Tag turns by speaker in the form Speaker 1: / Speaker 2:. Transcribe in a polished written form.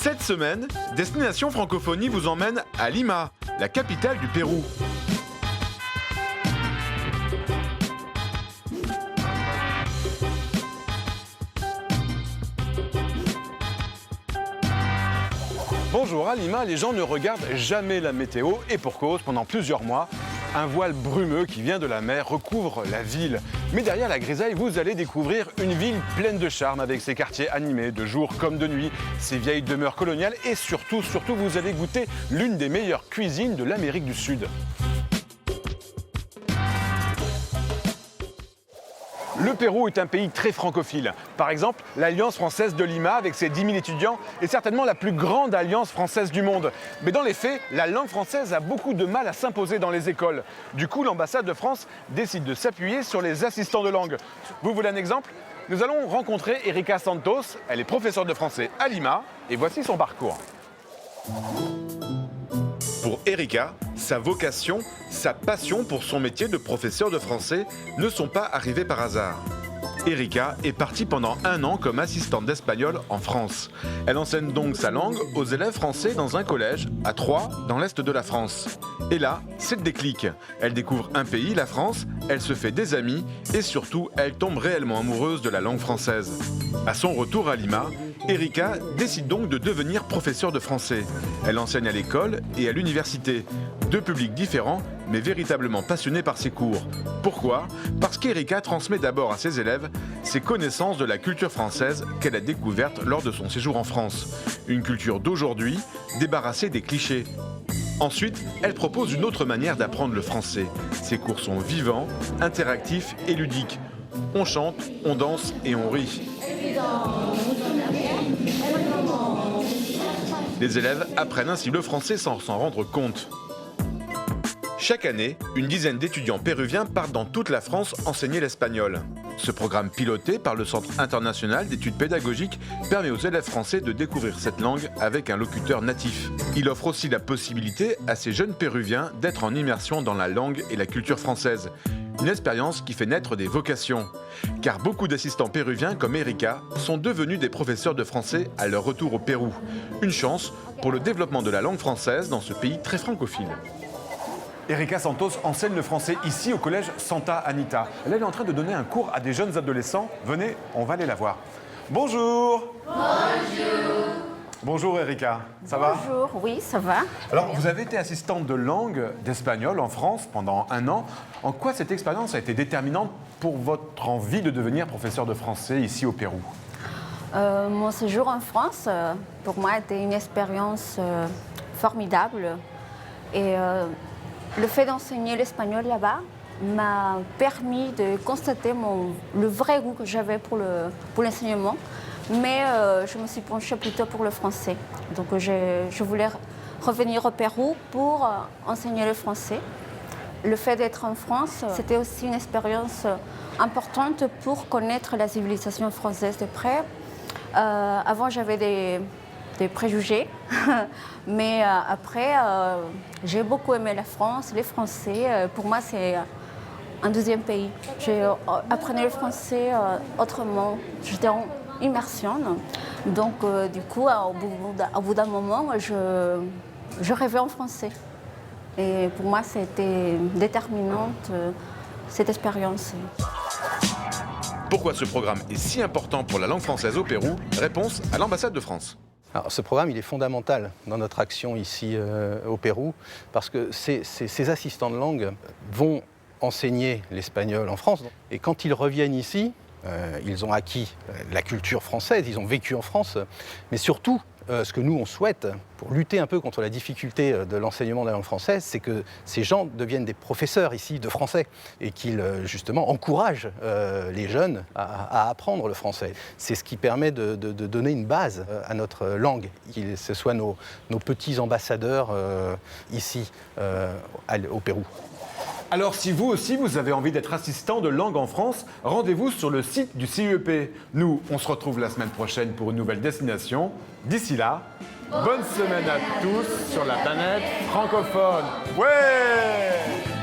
Speaker 1: Cette semaine, Destination Francophonie vous emmène à Lima, la capitale du Pérou. Bonjour, à Lima, les gens ne regardent jamais la météo et pour cause, pendant plusieurs mois, un voile brumeux qui vient de la mer recouvre la ville. Mais derrière la grisaille, vous allez découvrir une ville pleine de charme avec ses quartiers animés de jour comme de nuit, ses vieilles demeures coloniales et surtout, vous allez goûter l'une des meilleures cuisines de l'Amérique du Sud. Le Pérou est un pays très francophile. Par exemple, l'Alliance française de Lima, avec ses 10 000 étudiants, est certainement la plus grande alliance française du monde. Mais dans les faits, la langue française a beaucoup de mal à s'imposer dans les écoles. Du coup, l'ambassade de France décide de s'appuyer sur les assistants de langue. Vous voulez un exemple ? Nous allons rencontrer Erika Santos. Elle est professeure de français à Lima et voici son parcours. Pour Erika, sa vocation, sa passion pour son métier de professeur de français ne sont pas arrivées par hasard. Erika est partie pendant 1 an comme assistante d'espagnol en France. Elle enseigne donc sa langue aux élèves français dans un collège à Troyes, dans l'est de la France. Et là, c'est le déclic. Elle découvre un pays, la France, elle se fait des amis et surtout, elle tombe réellement amoureuse de la langue française. À son retour à Lima, Erika décide donc de devenir professeure de français. Elle enseigne à l'école et à l'université. 2 publics différents, mais véritablement passionnés par ses cours. Pourquoi ? Parce qu'Erika transmet d'abord à ses élèves ses connaissances de la culture française qu'elle a découverte lors de son séjour en France. Une culture d'aujourd'hui, débarrassée des clichés. Ensuite, elle propose une autre manière d'apprendre le français. Ses cours sont vivants, interactifs et ludiques. On chante, on danse et on rit. Les élèves apprennent ainsi le français sans s'en rendre compte. Chaque année, une dizaine d'étudiants péruviens partent dans toute la France enseigner l'espagnol. Ce programme piloté par le Centre international d'études pédagogiques permet aux élèves français de découvrir cette langue avec un locuteur natif. Il offre aussi la possibilité à ces jeunes péruviens d'être en immersion dans la langue et la culture française. Une expérience qui fait naître des vocations. Car beaucoup d'assistants péruviens comme Erika sont devenus des professeurs de français à leur retour au Pérou. Une chance pour le développement de la langue française dans ce pays très francophile. Erika Santos enseigne le français ici au collège Santa Anita. Elle est en train de donner un cours à des jeunes adolescents. Venez, on va aller la voir. Bonjour. Bonjour. Bonjour Erika, ça va ?
Speaker 2: Bonjour, oui, ça va.
Speaker 1: Alors, vous avez été assistante de langue d'espagnol en France pendant 1 an. En quoi cette expérience a été déterminante pour votre envie de devenir professeur de français ici au Pérou ?
Speaker 2: Mon séjour en France, pour moi, était une expérience formidable. Et le fait d'enseigner l'espagnol là-bas m'a permis de constater le vrai goût que j'avais pour l'enseignement. Mais je me suis penchée plutôt pour le français. Donc je voulais revenir au Pérou pour enseigner le français. Le fait d'être en France, c'était aussi une expérience importante pour connaître la civilisation française de près. Avant, j'avais des préjugés, mais après, j'ai beaucoup aimé la France, les Français. Pour moi, c'est un deuxième pays. J'ai appris le français autrement. J'étais en immersion. Donc, du coup, au bout d'un moment, je rêvais en français. Et pour moi, c'était déterminante, cette expérience.
Speaker 1: Pourquoi ce programme est si important pour la langue française au Pérou ? Réponse à l'ambassade de France.
Speaker 3: Alors, ce programme, il est fondamental dans notre action ici au Pérou, parce que ces assistants de langue vont enseigner l'espagnol en France. Et quand ils reviennent ici, ils ont acquis la culture française, ils ont vécu en France, mais surtout, ce que nous, on souhaite, pour lutter un peu contre la difficulté de l'enseignement de la langue française, c'est que ces gens deviennent des professeurs ici de français et qu'ils, justement, encouragent les jeunes à apprendre le français. C'est ce qui permet de donner une base à notre langue, que ce soit nos petits ambassadeurs ici, au Pérou.
Speaker 1: Alors si vous aussi vous avez envie d'être assistant de langue en France, rendez-vous sur le site du CUEP. Nous, on se retrouve la semaine prochaine pour une nouvelle destination. D'ici là, bonne semaine à tous sur la planète francophone. Ouais!